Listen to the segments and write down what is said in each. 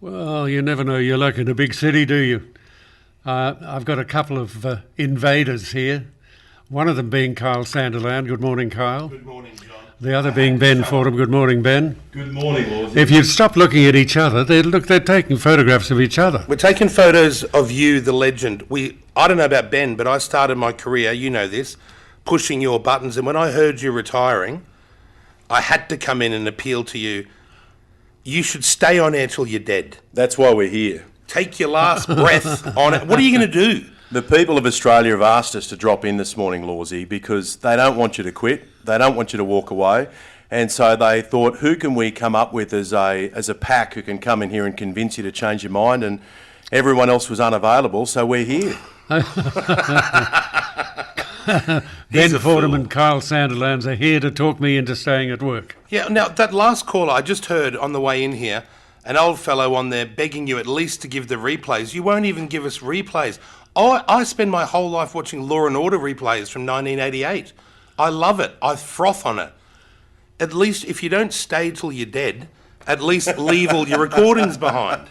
Well, you never know your luck in a big city, do you? I've got a couple of invaders here. One of them being Kyle Sandiland. Good morning, Kyle. Good morning, John. The other being Ben Fordham. Good morning, Ben. Good morning, Lawsy. If you'd stop looking at each other, they're taking photographs of each other. We're taking photos of you, the legend. I don't know about Ben, but I started my career, you know this, pushing your buttons. And when I heard you retiring, I had to come in and appeal to you. You should stay on air till you're dead. That's why we're here. Take your last breath on it. What are you going to do? The people of Australia have asked us to drop in this morning, Lawsy, because they don't want you to quit. They don't want you to walk away. And so they thought, who can we come up with as a pack who can come in here and convince you to change your mind? And everyone else was unavailable, so we're here. Ben Fordham and Kyle Sandilands are here to talk me into staying at work. Yeah, now, that last caller I just heard on the way in here, an old fellow on there begging you at least to give the replays. You won't even give us replays. I spend my whole life watching Law and Order replays from 1988. I love it. I froth on it. At least if you don't stay till you're dead, at least leave all your recordings behind.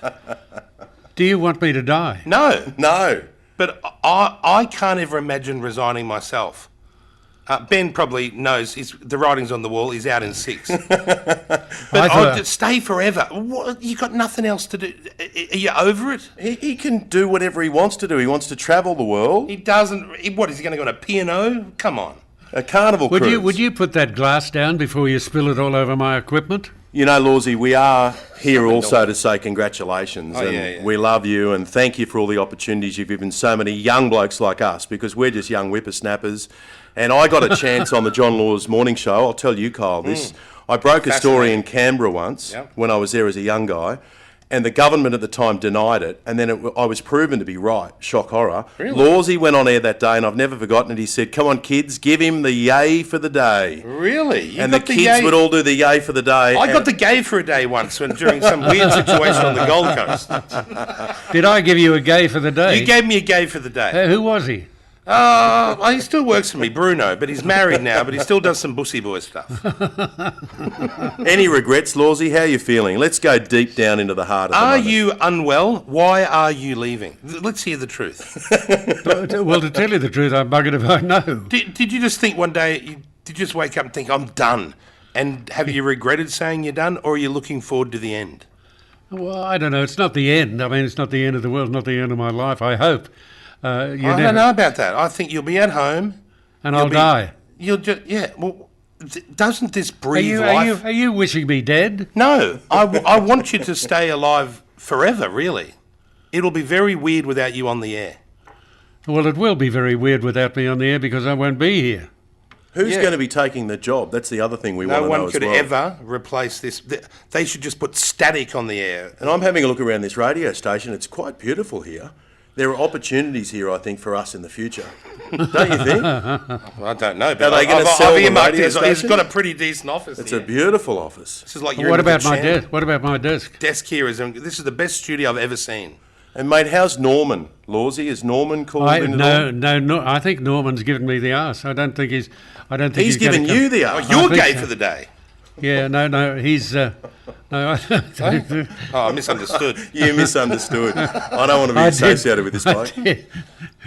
Do you want me to die? No. No. But I can't ever imagine resigning myself. Ben probably knows the writing's on the wall. He's out in 6. But I'll stay forever. What, you got nothing else to do. Are you over it? He can do whatever he wants to do. He wants to travel the world. He doesn't. What, is he going to go on a P&O? Come on. A carnival cruise. Would you put that glass down before you spill it all over my equipment? You know, Lawsy, we are here also to say congratulations. Yeah. We love you and thank you for all the opportunities you've given so many young blokes like us, because we're just young whippersnappers. And I got a chance on the John Law's morning show. I'll tell you, Kyle, this. I broke a story in Canberra once when I was there as a young guy, and the government at the time denied it, and then I was proven to be right. Shock horror. Really? Lawsy went on air that day, and I've never forgotten it. He said, "Come on, kids, give him the yay for the day." Really? And the kids would all do the yay for the day. I got the gay for a day once during some weird situation on the Gold Coast. Did I give you a gay for the day? You gave me a gay for the day. Who was he? He still works for me, Bruno, but he's married now, but he still does some bussy boy stuff. Any regrets, Lawsy? How are you feeling? Let's go deep down into the heart of the moment. Are you unwell? Why are you leaving? Let's hear the truth. Well, to tell you the truth, I'm buggered if I know. Did you just think one day, did you just wake up and think, I'm done? And have you regretted saying you're done, or are you looking forward to the end? Well, I don't know. It's not the end. I mean, it's not the end of the world, not the end of my life, I hope. I don't know about that. I think you'll be at home. And I'll die. You'll just, yeah, well, doesn't this breathe life? Are you wishing me dead? No, I want you to stay alive forever, really. It'll be very weird without you on the air. Well, it will be very weird without me on the air because I won't be here. Who's going to be taking the job? That's the other thing we want to know as well. No one could ever replace this. They should just put static on the air. And I'm having a look around this radio station. It's quite beautiful here. There are opportunities here, I think, for us in the future. Don't you think? Well, I don't know. But Are they going to sell the radio He's station? got a pretty decent office. It's here. a beautiful office. This is like What about my desk? What about my desk? Desk here is. This is the best studio I've ever seen. And mate, how's Norman? Lawsy, is Norman called in at all? No. I think Norman's given me the arse. I don't think he's. He's given you the arse. Oh, you're gay for the day. Yeah, no. He's. No. I misunderstood. You misunderstood. I don't want to be associated with this bloke.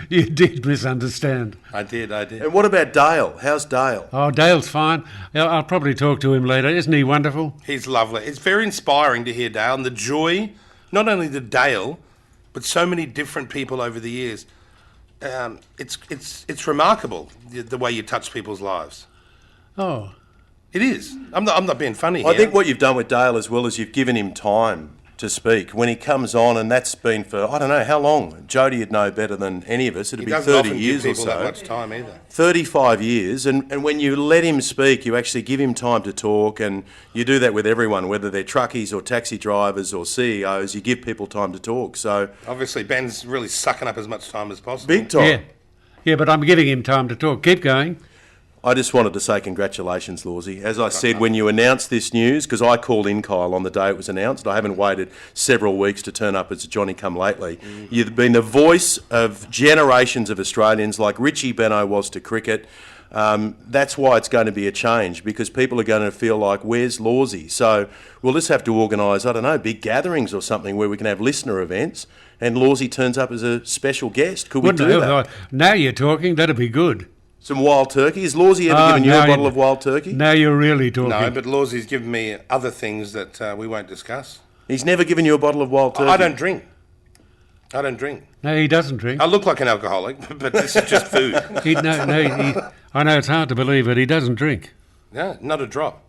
You did misunderstand. I did. And what about Dale? How's Dale? Oh, Dale's fine. I'll probably talk to him later. Isn't he wonderful? He's lovely. It's very inspiring to hear Dale and the joy, not only to Dale, but so many different people over the years. It's remarkable the way you touch people's lives. Oh. It is. I'm not being funny here. I think what you've done with Dale as well is you've given him time to speak. When he comes on, and that's been for, I don't know, how long? Jody would know better than any of us. It'd be 30 years or so. That much time either. 35 years. And when you let him speak, you actually give him time to talk, and you do that with everyone, whether they're truckies or taxi drivers or CEOs, you give people time to talk. So obviously, Ben's really sucking up as much time as possible. Big time. Yeah, but I'm giving him time to talk. Keep going. I just wanted to say congratulations, Lawsy. As I said, when you announced this news, because I called in Kyle on the day it was announced, I haven't waited several weeks to turn up as Johnny come lately. You've been the voice of generations of Australians, like Richie Benaud was to cricket. That's why it's going to be a change, because people are going to feel like, where's Lawsy? So we'll just have to organise, I don't know, big gatherings or something where we can have listener events and Lawsy turns up as a special guest. Could we do that? Now you're talking, that'd be good. Some wild turkey. Has Lawsy ever given you a bottle of wild turkey? Now you're really talking. No, but Lawsy's given me other things that we won't discuss. He's never given you a bottle of wild turkey? I don't drink. I don't drink. No, he doesn't drink. I look like an alcoholic, but this is just food. I know it's hard to believe, but he doesn't drink. No, not a drop.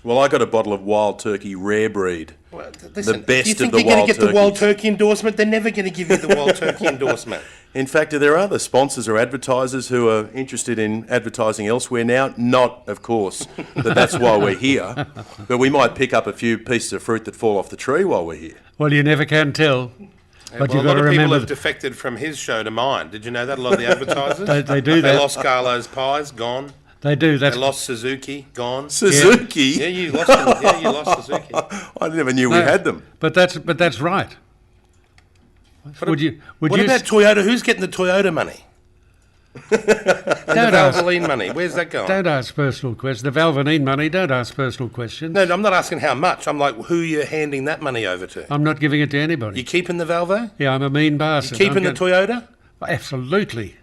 Well, I got a bottle of wild turkey rare breed. Well, listen, the best you think of the you're going wild to get the wild turkeys. turkey endorsement? They're never going to give you the wild turkey endorsement. In fact, there are other sponsors or advertisers who are interested in advertising elsewhere now. Not, of course, that's why we're here, but we might pick up a few pieces of fruit that fall off the tree while we're here. Well, you never can tell. But Well, you've a got lot to of people remember. have defected from his show to mine. Did you know that? A lot of the advertisers. They do They that. lost Carlo's Pies, gone. They do. They That's lost Suzuki, gone. Suzuki? Yeah, you lost them. Yeah, you lost Suzuki. I never knew we had them. But that's right. What Would you? about Toyota? Who's getting the Toyota money? And the Valvoline money? Where's that going? Don't ask personal questions. The Valvoline money. Don't ask personal questions. No, I'm not asking how much. I'm like, who you're handing that money over to? I'm not giving it to anybody. You keeping the Valvo? Yeah, I'm a mean bastard. Keeping the Toyota? Absolutely.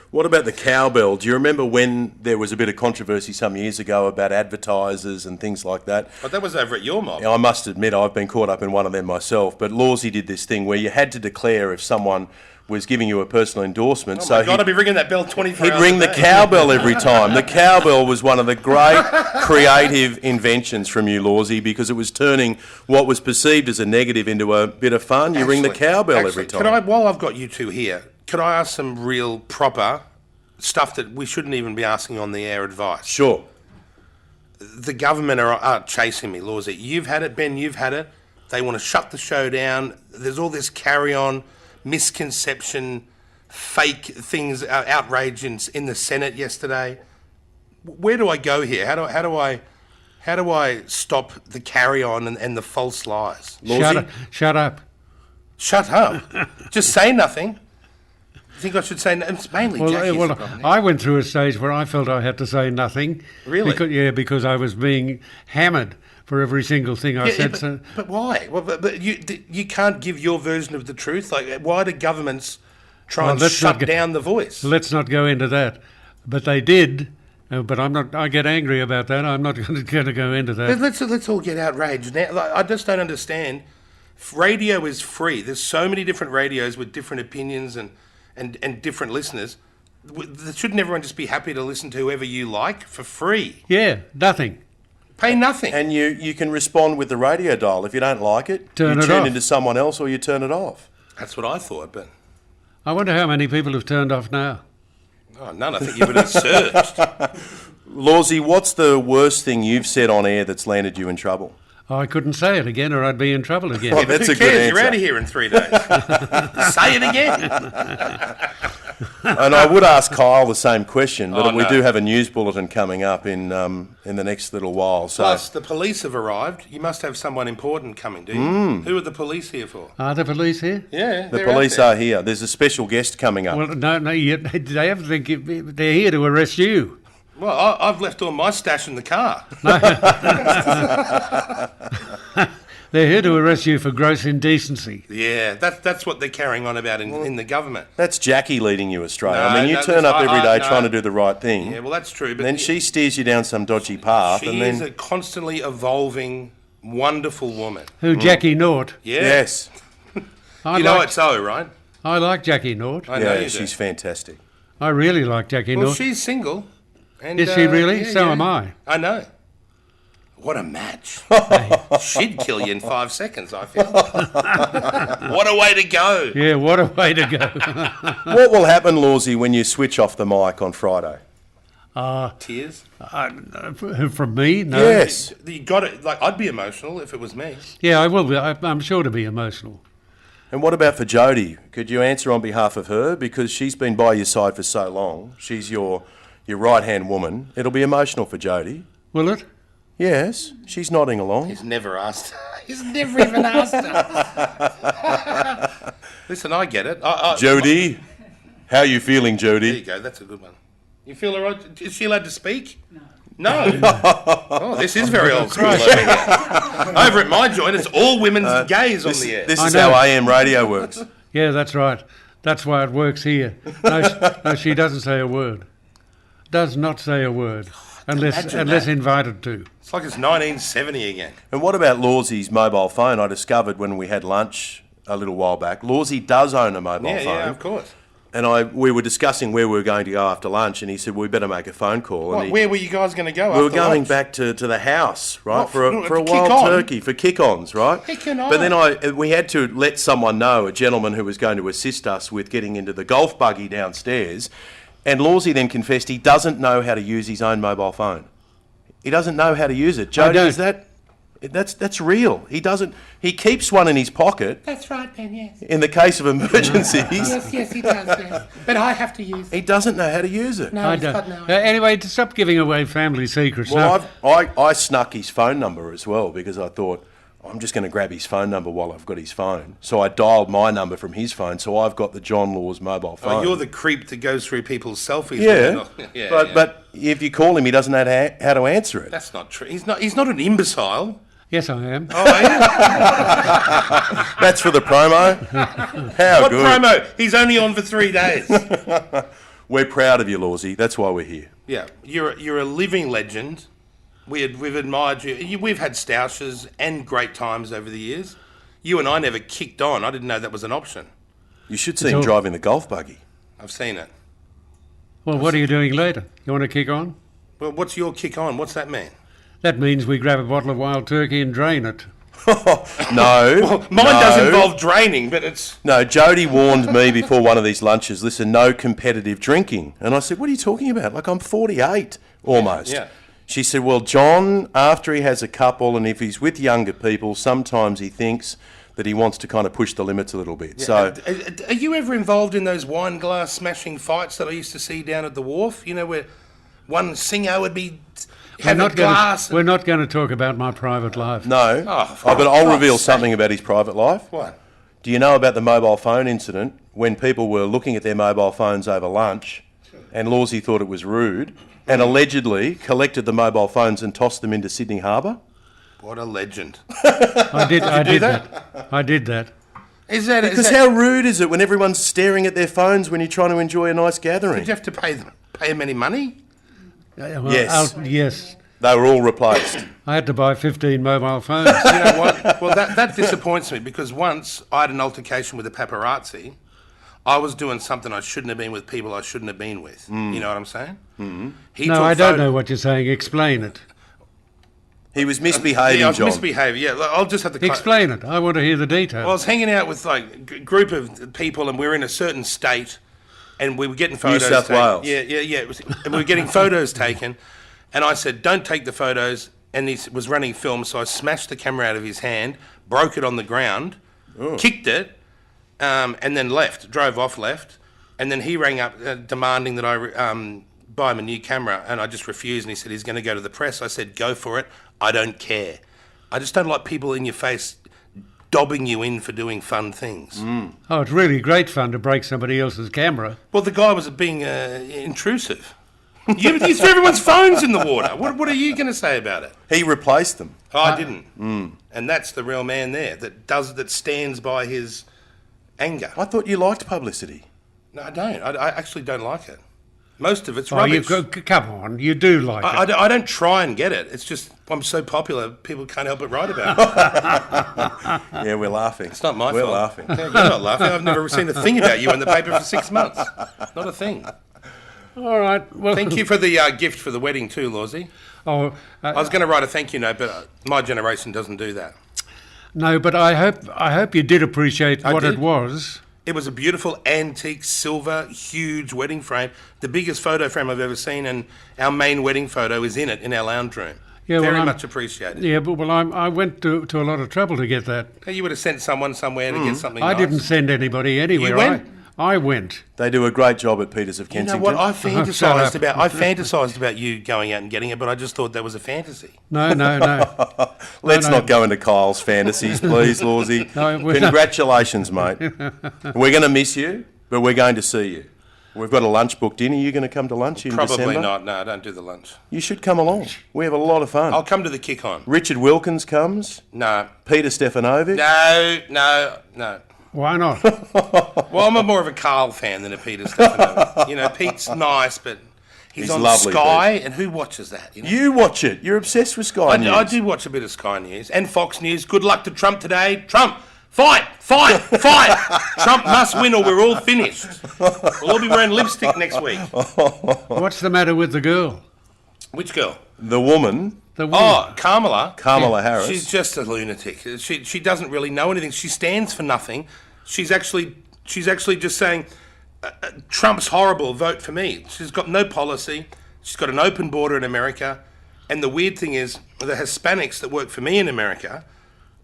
What about the cowbell? Do you remember when there was a bit of controversy some years ago about advertisers and things like that? But that was over at your mob. I must admit I've been caught up in one of them myself, but Lawsy did this thing where you had to declare if someone was giving you a personal endorsement. Oh my God, I'd be ringing that bell 24 he'd hours ring a the day. cowbell every time. The cowbell was one of the great creative inventions from you, Lawsy, because it was turning what was perceived as a negative into a bit of fun. You ring the cowbell every time. While I've got you two here, could I ask some real proper stuff that we shouldn't even be asking on the air advice? Sure. The government are chasing me, Lawsy. You've had it, Ben, you've had it. They want to shut the show down. There's all this carry-on, misconception, fake things, outrage in the Senate yesterday. Where do I go here? How do I stop the carry-on and the false lies? Lawsy? Shut up. Shut up. Just say nothing. You think I should say no? It's mainly Jackie's the problem. I went through a stage where I felt I had to say nothing. Really? Because I was being hammered for every single thing I said. But why? Well, but you can't give your version of the truth. Like, why do governments try and shut down the voice? Let's not go into that. But they did. But I'm not. I get angry about that. I'm not going to go into that. Let's all get outraged now. Like, I just don't understand. Radio is free. There's so many different radios with different opinions and different listeners. Shouldn't everyone just be happy to listen to whoever you like for free? Yeah, nothing. Pay nothing. And you can respond with the radio dial. If you don't like it, you Turn tune off. into someone else or you turn it off. That's what I thought, but I wonder how many people have turned off now. none. I think you would have searched. Lawsy, what's the worst thing you've said on air that's landed you in trouble? I couldn't say it again or I'd be in trouble again. Oh, that's Who a good cares? You're answer. out of here in 3 days. Say it again. And I would ask Kyle the same question, but Oh, we no. do have a news bulletin coming up in the next little while. So Plus, the police have arrived. You must have someone important coming, do you? Who are the police here for? Are the police here? Yeah, the police are here. There's a special guest coming up. Well, no, they have to think they're here to arrest you. Well, I've left all my stash in the car. They're here to arrest you for gross indecency. Yeah, that's what they're carrying on about in the government. That's Jackie leading you astray. No, I mean, you no, turn up listen, every day no. trying to do the right thing. Yeah, well, that's true. But Then she steers you down some dodgy path, she and is then a constantly evolving, wonderful woman. Who, Jackie Naught? Yeah. yes, I You know like, it's so, right? I like Jackie Naught. I know yeah, you she's do. fantastic. I really like Jackie Well, Naught. she's single. And, Is she really? yeah, So yeah. am I. I know. What a match. She'd kill you in 5 seconds, I feel. What a way to go. Yeah, what a way to go. What will happen, Lawsy, when you switch off the mic on Friday? Tears? From me? No. Yes. You got it. Like, I'd be emotional if it was me. Yeah, I will be. I'm sure to be emotional. And what about for Jodie? Could you answer on behalf of her? Because she's been by your side for so long. She's your right-hand woman. It'll be emotional for Jodie. Will it? Yes, she's nodding along. He's never asked. He's never even asked her. Listen, I get it. Jodie, how are you feeling, There you Jodie? go. That's a good one. You feel all right? Is she allowed to speak? No. Oh, this is very old school over here. Over at my joint, it's all women's gays on the air. This is how AM radio works. Yeah, that's right. That's why it works here. No, she doesn't say a word. Does not say a word. Unless invited to. It's like it's 1970 again. And what about Lawsey's mobile phone? I discovered when we had lunch a little while back, Lawsey does own a mobile phone. Yeah, of course. And we were discussing where we were going to go after lunch, and he said, we better make a phone call. What, where were you guys going to go We were after going lunch? back to the house, right, What, for a for wild kick-on? turkey, for kick-ons, right? Kick-on. But then we had to let someone know, a gentleman who was going to assist us with getting into the golf buggy downstairs, and Lawsey then confessed he doesn't know how to use his own mobile phone. He doesn't know how to use it. Jody, don't. is that's real? He doesn't. He keeps one in his pocket. That's right, Ben, yes. In the case of emergencies, Yes, he does, yes. But I have to use he it. doesn't know how to use it. No, I he's don't. got no Anyway, to stop giving away family secrets. Well, now, I snuck his phone number as well because I thought I'm just going to grab his phone number while I've got his phone. So I dialed my number from his phone. So I've got the John Laws mobile phone. Oh, you're the creep that goes through people's selfies. Yeah, but if you call him, he doesn't know how to answer it. That's not true. He's not an imbecile. yes, I am. Oh, are you? That's for the promo. How What good. promo? He's only on for 3 days. We're proud of you, Lawsey. That's why we're here. Yeah, you're a living legend. We've admired you. We've had stoushes and great times over the years. You and I never kicked on. I didn't know that was an option. You should see him driving the golf buggy. I've seen it. Well, what are you doing later? You want to kick on? Well, what's your kick on? What's that mean? That means we grab a bottle of wild turkey and drain it. No. Mine no. does involve draining, but it's... No, Jody warned me before one of these lunches, listen, no competitive drinking. And I said, what are you talking about? Like, I'm 48 almost. Yeah. She said, well, John, after he has a couple and if he's with younger people, sometimes he thinks that he wants to kind of push the limits a little bit. So, Are you ever involved in those wine glass smashing fights that I used to see down at the wharf? You know, where one singer would be having a glass... We're not going to talk about my private life. no. Oh, But I'll reveal fuck's something about his private life. What? Do you know about the mobile phone incident when people were looking at their mobile phones over lunch and Lawsey thought it was rude and allegedly collected the mobile phones and tossed them into Sydney Harbour? What a legend. I did that? that. I did that. Is that... Because how rude is it when everyone's staring at their phones when you're trying to enjoy a nice gathering? Did you have to pay them any money? Well, Yes. yes. They were all replaced. I had to buy 15 mobile phones. You know what? Well, that disappoints me because once I had an altercation with a paparazzi. I was doing something I shouldn't have been with people I shouldn't have been with. You know what I'm saying? Mm-hmm. No, I don't know what you're saying. Explain it. He was misbehaving, Yeah, I was John. misbehaving. Yeah, I'll just have to... Explain it. I want to hear the details. Well, I was hanging out with like a group of people, and we were in a certain state, and we were getting photos. South taken. Wales. Yeah. And we were getting photos taken, and I said, "Don't take the photos." And he was running film, so I smashed the camera out of his hand, broke it on the ground, kicked it, and then left. Drove off, left, and then he rang up demanding that I buy him a new camera, and I just refused. And he said he's going to go to the press. I said, "Go for it. I don't care. I just don't like people in your face dobbing you in for doing fun things." Oh, it's really great fun to break somebody else's camera. Well, the guy was being intrusive. You threw everyone's phones in the water. What are you going to say about it? He replaced them. Oh, I didn't. And that's the real man there that stands by his anger. I thought you liked publicity. No, I don't. I actually don't like it. Most of it's Oh, you rubbish. come on. You do like it. I don't try and get it. It's just I'm so popular, people can't help but write about it. Yeah, we're laughing. It's not my We're fault. laughing. Yeah, you're not laughing. I've never seen a thing about you in the paper for 6 months. Not a thing. All right. Well, Thank you for the gift for the wedding too, Lawsey. Oh, I was going to write a thank you note, but my generation doesn't do that. no, but I hope you did appreciate what did. it was. It was a beautiful antique silver, huge wedding frame, the biggest photo frame I've ever seen, and our main wedding photo is in it in our lounge room. Yeah, Very well, much appreciated. Yeah, but I went to a lot of trouble to get that. You would have sent someone somewhere to get something I nice. didn't send anybody anywhere. You went? I went. They do a great job at Peters of You know Kensington. what? I Shut fantasised up. about. I fantasised about you going out and getting it, but I just thought that was a fantasy. No. Let's no. not go into Kyle's fantasies, please, Lawsey. No, we're not. Congratulations, mate. We're going to miss you, but we're going to see you. We've got a lunch booked in. Are you going to come to lunch in Probably December? not. No, I don't do the lunch. You should come along. We have a lot of fun. I'll come to the kick-on. Richard Wilkins comes. No. Peter Stefanovic. No. Why not? Well, I'm more of a Carl fan than a Peter Stefanovic. You know, Pete's nice, but he's on lovely, Sky, and who watches that? You know? You watch it. You're obsessed with Sky News. I do watch a bit of Sky News and Fox News. Good luck to Trump today. Trump, fight! Trump must win or we're all finished. We'll all be wearing lipstick next week. What's the matter with the girl? Which girl? The woman. The woman. Oh, Kamala. Kamala Harris. She's just a lunatic. She doesn't really know anything. She stands for nothing. She's actually just saying, Trump's horrible, vote for me. She's got no policy. She's got an open border in America. And the weird thing is, the Hispanics that work for me in America,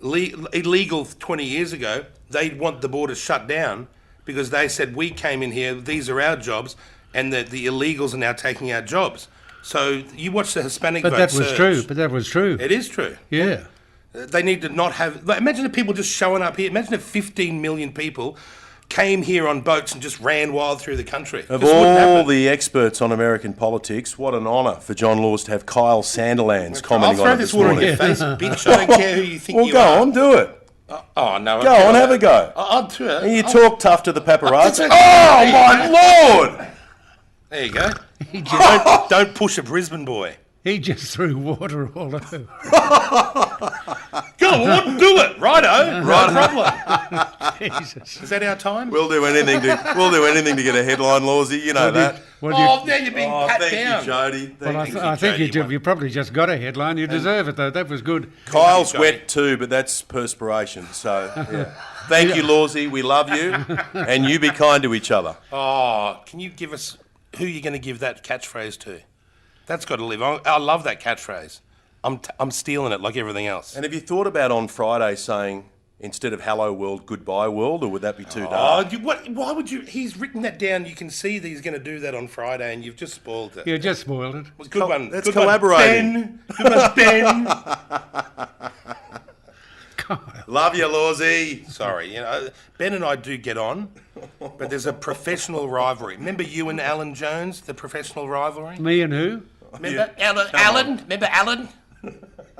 illegal 20 years ago, they want the border shut down because they said, we came in here, these are our jobs, and the illegals are now taking our jobs. So you watch the Hispanic vote But that was surge. true. But that was true. It is true. Yeah. They need to not have... Like, imagine if people just showing up here. Imagine if 15 million people came here on boats and just ran wild through the country. Of This wouldn't all happen. the experts on American politics, what an honour for John Laws to have Kyle Sandilands I'll commenting throw on it this this water in morning. your face, bitch. I don't care who you think Well, you go are. on, do it. Oh, no. Go on, have a go. I'll do it. And you talk tough to the paparazzi. Oh, Oh, my Lord! There you go. He just, Don't push a Brisbane boy. he just threw water all over. Go on, do it. Righto. Right problem. Jesus. Is that our time? We'll do anything to get a headline, Lawsy. You know that. Well, you, Oh, now you're being Oh, pat thank down. you, Jody. well, Thank you. I think Jody, you probably just got a headline. You deserve it, though. That was good. Kyle's Thank you, wet too, but that's perspiration. So, yeah. Thank you, Lawsy. We love you, and you be kind to each other. Oh, can you give us who you're going to give that catchphrase to? That's got to live. I love that catchphrase. I'm stealing it like everything else. And have you thought about on Friday saying instead of "Hello World," "Goodbye World," or would that be too Oh, dark? why would you? He's written that down. You can see that he's going to do that on Friday, and you've just spoiled it. You just spoiled it. Well, good one. That's Good one, collaborating. Ben. Good one, Ben. Love you, Lawsy. Sorry, Ben and I do get on, but there's a professional rivalry. Remember you and Alan Jones, the professional rivalry? Me and who? Remember Alan? Remember Alan?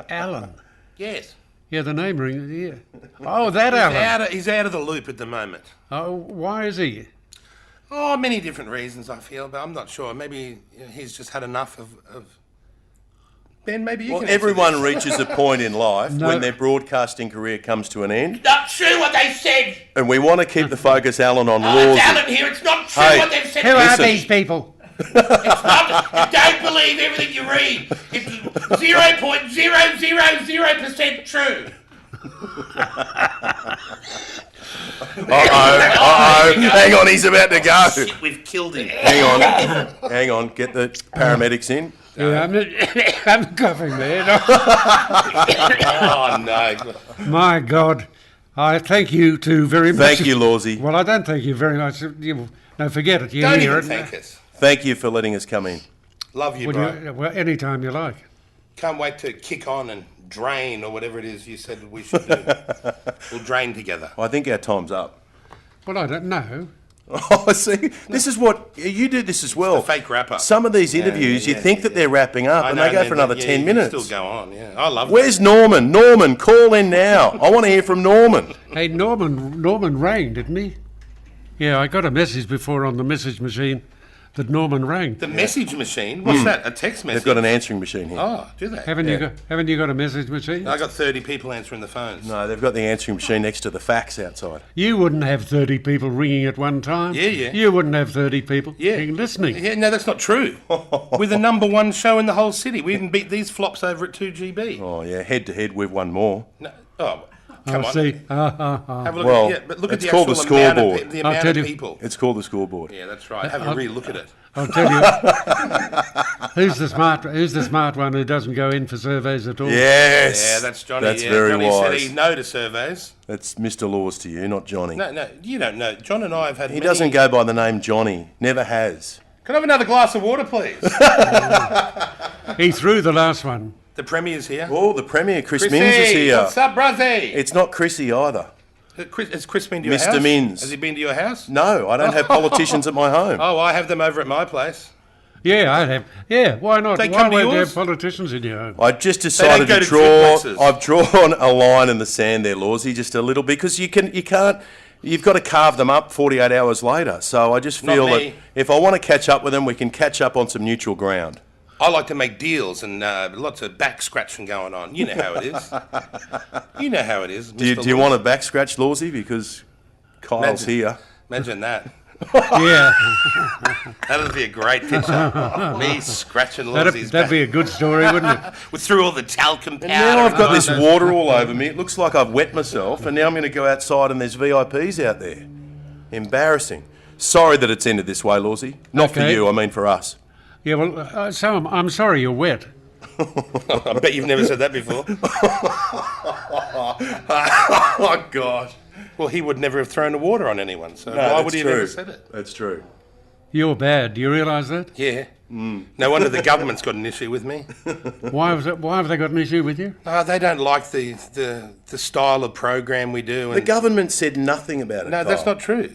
Alan. Yes. Yeah, the name rings. Yeah. Oh, that Alan. He's out of the loop at the moment. Oh, why is he? Oh, many different reasons, I feel, but I'm not sure. Maybe he's just had enough of... Ben, maybe you Well, can answer everyone this. reaches a point in life No. when their broadcasting career comes to an end, Not true what they said. and we want to keep the focus, Alan, on It's Lawsy. Alan here. It's not true Hey. what they've said. Who are Listen. these people? It's not. Don't believe everything you read. It's 0.000% true. Hang on, he's about to go. Shit, we've killed him. Hang on, get the paramedics in. Yeah, I'm coughing there. Oh, no. My God. I thank you two very much. Thank you, Lawsy. Well, I don't thank you very much. No, forget it. You Don't hear even it. thank us. Thank you for letting us come in. Love you, Would bro. you, well, anytime you like. Can't wait to kick on and drain or whatever it is you said we should do. We'll drain together. I think our time's up. Well, I don't know. Oh, see, this is what you do. This as well. The fake wrap-up. Some of these interviews, you think that they're wrapping up, and they go for another 10 you minutes. Still go on, yeah. I love Where's Norman? Norman, call in now. I want to hear from Norman. Hey, Norman rang, didn't he? Yeah, I got a message before on the message machine that Norman rang. the message machine. What's that? A text message? They've got an answering machine here. Oh, do they? Haven't you got a message machine? I got 30 people answering the phones. No, they've got the answering machine next to the fax outside. You wouldn't have 30 people ringing at one time. Yeah, yeah. You wouldn't have 30 people Yeah. listening. Yeah, no, that's not true. We're the number one show in the whole city. We even beat these flops over at 2GB. Oh, yeah, head to head, we've won more. No, come on. See. Have a look Well, at, yeah, but look at it's the called actual the amount scoreboard. of, the I'll amount tell of you- people. It's called the scoreboard. Yeah, that's right. Have a real look at it. I'll tell you. Who's the smart one who doesn't go in for surveys at all? Yes. Yeah, that's Johnny. That's yeah. very Johnny wise. said he'd no to surveys. That's Mr. Laws to you, not Johnny. No, you don't know. John and I have had He many... doesn't go by the name Johnny. Never has. Can I have another glass of water, please? He threw the last one. The Premier's here. Oh, the Premier, Chris Chrissy, Minns is here. what's up, Brazzy? It's not Chrissy either. Has Chris been to your Mr. house? Minns. Has he been to your house? No, I don't have politicians at my home. Oh, I have them over at my place. Yeah, I'd have. Yeah, why not? They Why come to won't you yours? have politicians in your home? I just decided go to to draw. duplexes. I've drawn a line in the sand there, Lawsy, just a little, because you can't. You've got to carve them up 48 hours later. So I just Not feel that me. if I want to catch up with them, we can catch up on some neutral ground. I like to make deals and lots of back scratching going on. You know how it is. You know how it is. Do you want a back scratch, Lawsy? Because Kyle's here. Imagine that. Yeah, That'd be a great picture. Me scratching Lozzie's that'd back. be a good story, wouldn't it? With through all the talcum powder. And now I've got and this water all over me. It looks like I've wet myself, and now I'm going to go outside and there's VIPs out there. Embarrassing. Sorry that it's ended this way, Lawsy. Not for Okay. you, I mean for us. Yeah, well, so I'm sorry you're wet. I bet you've never said that before. Oh, God. Well, he would never have thrown the water on anyone, so No, why that's would he have true. ever said it? That's true. You're bad. Do you realise that? Yeah. No wonder the government's got an issue with me. Why have they got an issue with you? No, they don't like the style of program we do. The And government said nothing about it. no, that's Kyle. not true.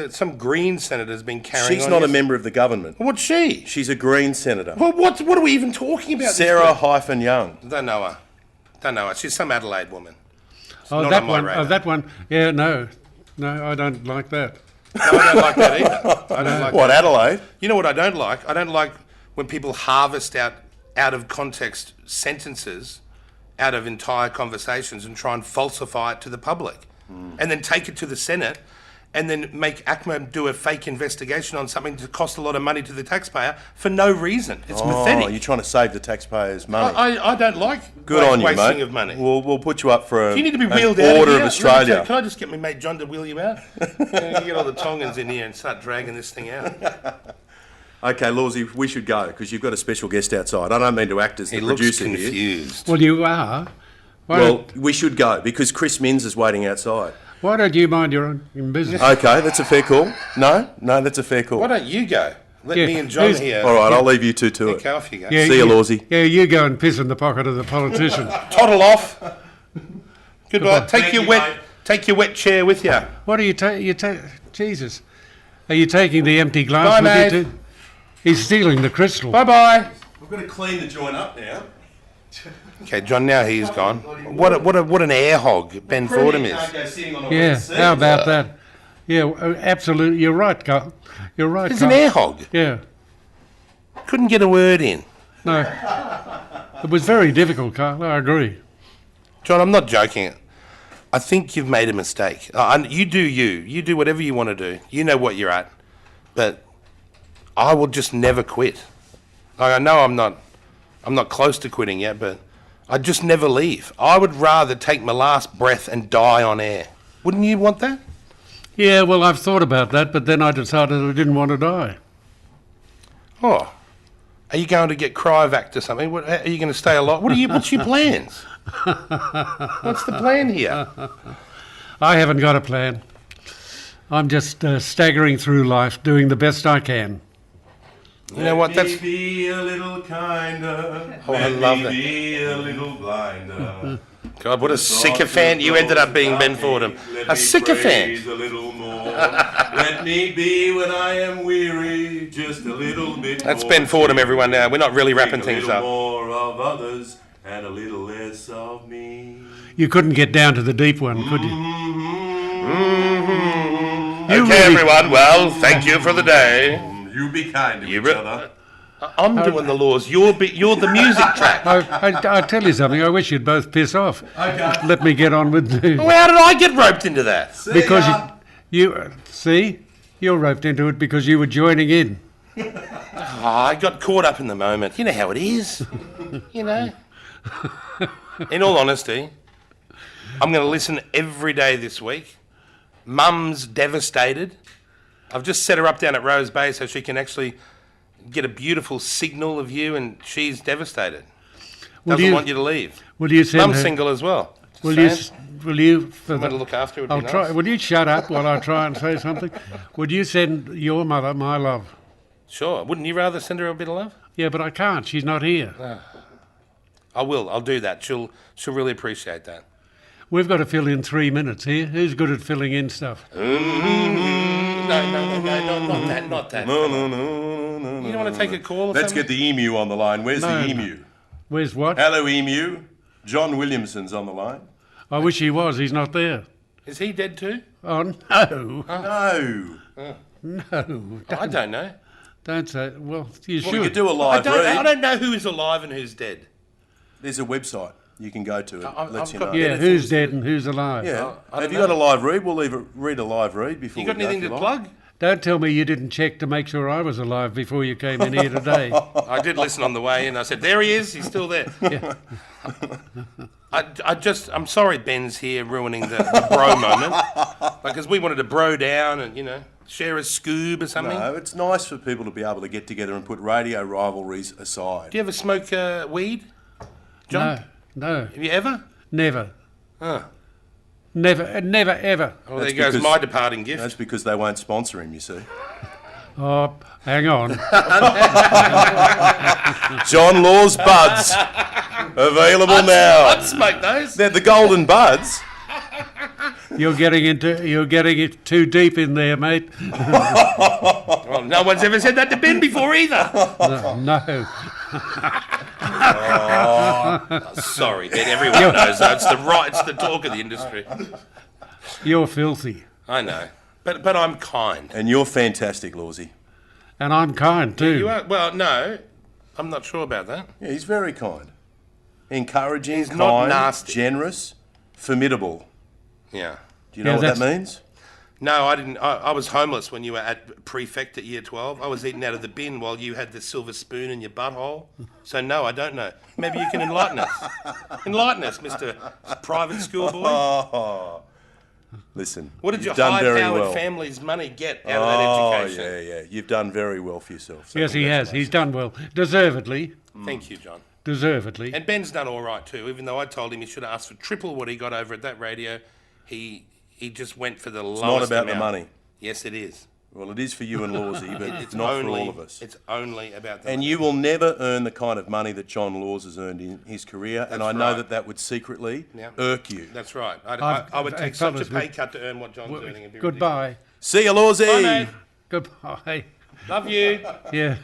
Some Green senator's been carrying She's on. not a yes. member of the government. What's she? She's a Green senator. Well, what are we even talking about? Sarah-Young. Don't know her. Don't know her. She's some Adelaide woman. Oh, not that on my one. radar. Oh, that one. Yeah, no, I don't like that. No, I don't like that either. I don't like What, that. Adelaide? You know what I don't like? I don't like when people harvest out of context sentences out of entire conversations and try and falsify it to the public. And then take it to the Senate and then make ACMA do a fake investigation on something to cost a lot of money to the taxpayer for no reason. It's Oh, pathetic. you're trying to save the taxpayers' money. I don't like Good on you, wasting mate. of money. We'll put you up for You need to be an wheeled out Order of here. of Australia. Can I just get my mate John to wheel you out? You get all the Tongans in here and start dragging this thing out. Okay, Lawsy, we should go because you've got a special guest outside. I don't mean to act as the He looks producer here. confused. Well, you are. Why, Well, we should go because Chris Minns is waiting outside. why don't you mind your own business? Okay, that's a fair call. No, that's a fair call. Why don't you go? Let Yeah, me and John who's- here. All right, I'll leave you two to it. Okay, off you go. Yeah, See you, Lawsy. Yeah, you go and piss in the pocket of the politician. Toddle off. Goodbye. Goodbye. Take your wet chair with you. What are you taking? Jesus, are you taking the empty glass Bye, with mate. you too? He's stealing the crystal. Bye bye. I've got to clean the joint up now. Okay, John. Now he's gone. What an air hog Ben Fordham is. Yeah, how about that? Yeah, absolutely. You're right, Carl. You're right, He's Carl. an air hog. Yeah, Couldn't get a word in. no. It was very difficult, Carl. I agree. John, I'm not joking. I think you've made a mistake. You do you. You do whatever you want to do. You know what you're at. But I will just never quit. I know I'm not close to quitting yet, but I just never leave. I would rather take my last breath and die on air. Wouldn't you want that? Yeah, well, I've thought about that, but then I decided I didn't want to die. Oh. Are you going to get cryovac or something? Are you going to stay alive? What's your plans? What's the plan here? I haven't got a plan. I'm just staggering through life, doing the best I can. You know what? That's Be a little kinder. Oh, I love that. Be a little blinder. God, what a sycophant you ended up being, Ben Fordham. A sycophant. A little more. Let me be when I am weary, just a little bit That's more. Ben Fordham, everyone. Now we're not really wrapping A things little up. more of others and a little less of me. You couldn't get down to the deep one, could you? Okay, everyone. Well, thank you for the day. You be kind to each other. I'm doing the laws. You're the music track. I tell you something. I wish you'd both piss off. Okay. Let me get on with the... Well, how did I get roped into that? Because you see, you're roped into it because you were joining in. Oh, I got caught up in the moment. You know how it is. You know. In all honesty, I'm going to listen every day this week. Mum's devastated. I've just set her up down at Rose Bay so she can actually get a beautiful signal of you, and she's devastated. Doesn't want you to leave. Will you send Mum's her? single as well. Will Just you? saying. Will you? For Someone the, to look after would I'll be try. nice. Will you shut up while I try and say something? Would you send your mother my love? Sure. Wouldn't you rather send her a bit of love? Yeah, but I can't. She's not here. I will. I'll do that. She'll really appreciate that. We've got to fill in 3 minutes here. Who's good at filling in stuff? No, not that. No. You don't want to take a call or Let's something? get the emu on the line. Where's No, the no. emu? Where's what? Hello, emu. John Williamson's on the line. I wish he was. He's not there. Is he dead too? Oh, no. No. No. I don't know. Don't say... Well, you Well, should. we could do a live I read. don't know who is alive and who's dead. There's a website you can go to. It I've lets you got- know. Yeah, who's dead and who's alive? Yeah. I Have don't you know. got a live read? We'll read a live read before You got we go, anything if to you plug? Don't tell me you didn't check to make sure I was alive before you came in here today. I did listen on the way in. I said, there he is. He's still there. Yeah. I'm sorry Ben's here ruining the bro moment. Because we wanted to bro down and, share a scoob or something. No, it's nice for people to be able to get together and put radio rivalries aside. Do you ever smoke weed, John? No, Have you ever? never. Oh. Never, ever. Well, That's there goes because- my departing gift. That's because they won't sponsor him, you see. Oh, hang on. John Law's Buds. Available now. I'd smoke those. They're the golden buds. You're getting it too deep in there, mate. Well, no one's ever said that to Ben before either. No. Sorry, Ben. Everyone knows that. It's the talk of the industry. You're filthy. I know, but I'm kind. And you're fantastic, Lawsy. And I'm kind too. You are. Well, no, I'm not sure about that. Yeah, he's very kind. Encouraging, He's kind, not nasty. generous, formidable. Yeah. Do you know Yeah, what that that's- means? No, I didn't. I was homeless when you were at prefect at year 12. I was eating out of the bin while you had the silver spoon in your butthole. So no, I don't know. Maybe you can enlighten us. Enlighten us, Mr. Private School Boy. Oh, listen. What did your you've done very high-powered well. family's money get out of that education? Yeah. You've done very well for yourself. So Yes, he has. He's done well. Deservedly. Thank you, John. Deservedly. And Ben's done all right too. Even though I told him he should have asked for triple what he got over at that radio, he just went for the lowest not about the amount. money. Yes, it is. Well, it is for you and Lawsy, but it's It's not only, for all of us. It's only about the And money. you will never earn the kind of money that John Laws has earned in his career, and I That's know right. that would secretly Yeah. irk you. That's right. I would Hey, take such a fellas, pay cut to earn what John's earning. It'd be Goodbye. See you, Lawsy. ridiculous. Bye, mate. Goodbye. Love you. Yeah.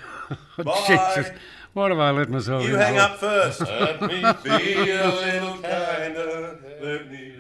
Bye. Jesus. What have I let myself You in hang for? up first. Let me Be a little kinder. Let me